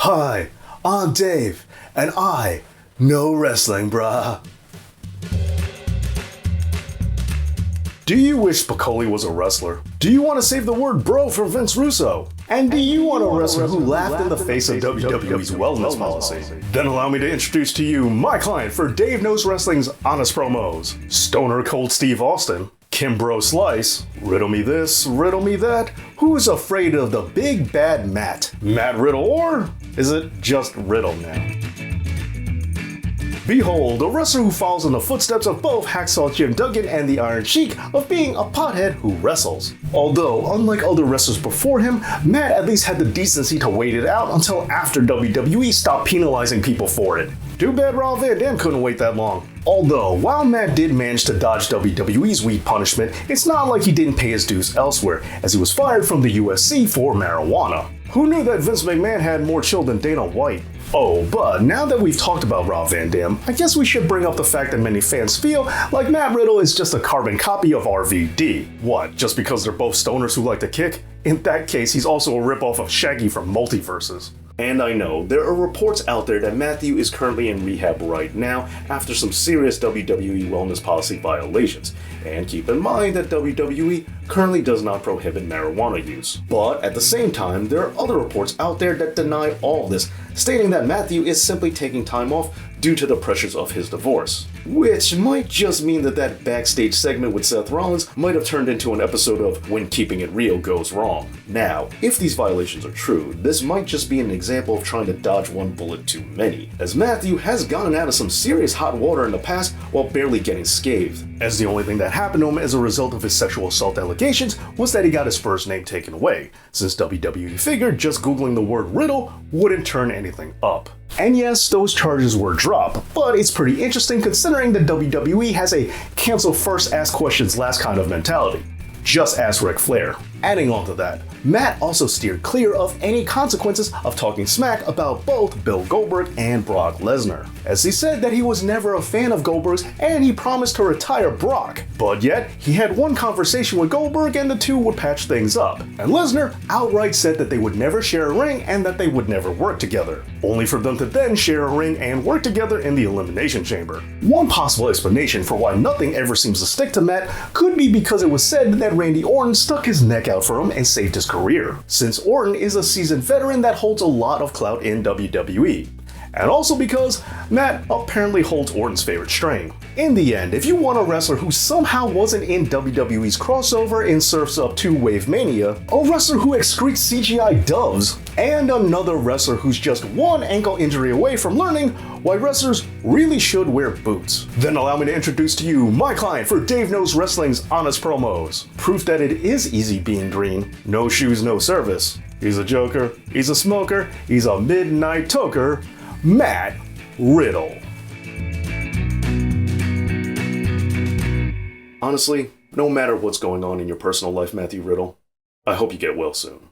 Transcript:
Hi, I'm Dave, and I know wrestling, brah. Do you wish Spicoli was a wrestler? Do you want to save the word bro from Vince Russo? And do you want a wrestler who laughed in the face of WWE's wellness policy? Then allow me to introduce to you my client for Dave Knows Wrestling's honest promos. Stoner Cold Steve Austin, Kimbro Slice, riddle me this, riddle me that, who's afraid of the big bad Matt? Matt Riddle, or is it just Riddle now? Behold, a wrestler who follows in the footsteps of both Hacksaw Jim Duggan and the Iron Sheik of being a pothead who wrestles. Although, unlike other wrestlers before him, Matt at least had the decency to wait it out until after WWE stopped penalizing people for it. Too bad Rob Van Dam couldn't wait that long. Although, while Matt did manage to dodge WWE's weed punishment, it's not like he didn't pay his dues elsewhere, as he was fired from the USC for marijuana. Who knew that Vince McMahon had more chill than Dana White? Oh, but now that we've talked about Rob Van Dam, I guess we should bring up the fact that many fans feel like Matt Riddle is just a carbon copy of RVD. What, just because they're both stoners who like to kick? In that case, he's also a ripoff of Shaggy from Multiverses. And I know, there are reports out there that Matthew is currently in rehab right now after some serious WWE Wellness Policy violations. And keep in mind that WWE currently does not prohibit marijuana use. But at the same time, there are other reports out there that deny all this, stating that Matthew is simply taking time off due to the pressures of his divorce. Which might just mean that that backstage segment with Seth Rollins might have turned into an episode of When Keeping It Real Goes Wrong. Now, if these violations are true, this might just be an example of trying to dodge one bullet too many, as Matthew has gotten out of some serious hot water in the past while barely getting scathed, as the only thing that happened to him as a result of his sexual assault allegations was that he got his first name taken away, since WWE figured just googling the word Riddle wouldn't turn anything up. And yes, those charges were dropped, but it's pretty interesting considering that WWE has a cancel first ask questions last kind of mentality. Just ask Ric Flair. Adding on to that, Matt also steered clear of any consequences of talking smack about both Bill Goldberg and Brock Lesnar, as he said that he was never a fan of Goldberg's and he promised to retire Brock. But yet, he had one conversation with Goldberg and the two would patch things up, and Lesnar outright said that they would never share a ring and that they would never work together, only for them to then share a ring and work together in the Elimination Chamber. One possible explanation for why nothing ever seems to stick to Matt could be because it was said that Randy Orton stuck his neck out for him and saved his career, since Orton is a seasoned veteran that holds a lot of clout in WWE. And also because Matt apparently holds Orton's favorite strain. In the end, if you want a wrestler who somehow wasn't in WWE's crossover in Surf's Up 2 Wave Mania, a wrestler who excretes CGI doves, and another wrestler who's just one ankle injury away from learning why wrestlers really should wear boots, then allow me to introduce to you my client for Dave Knows Wrestling's honest promos. Proof that it is easy being green. No shoes, no service. He's a joker, he's a smoker, he's a midnight toker. Matt Riddle. Honestly, no matter what's going on in your personal life, Matthew Riddle, I hope you get well soon.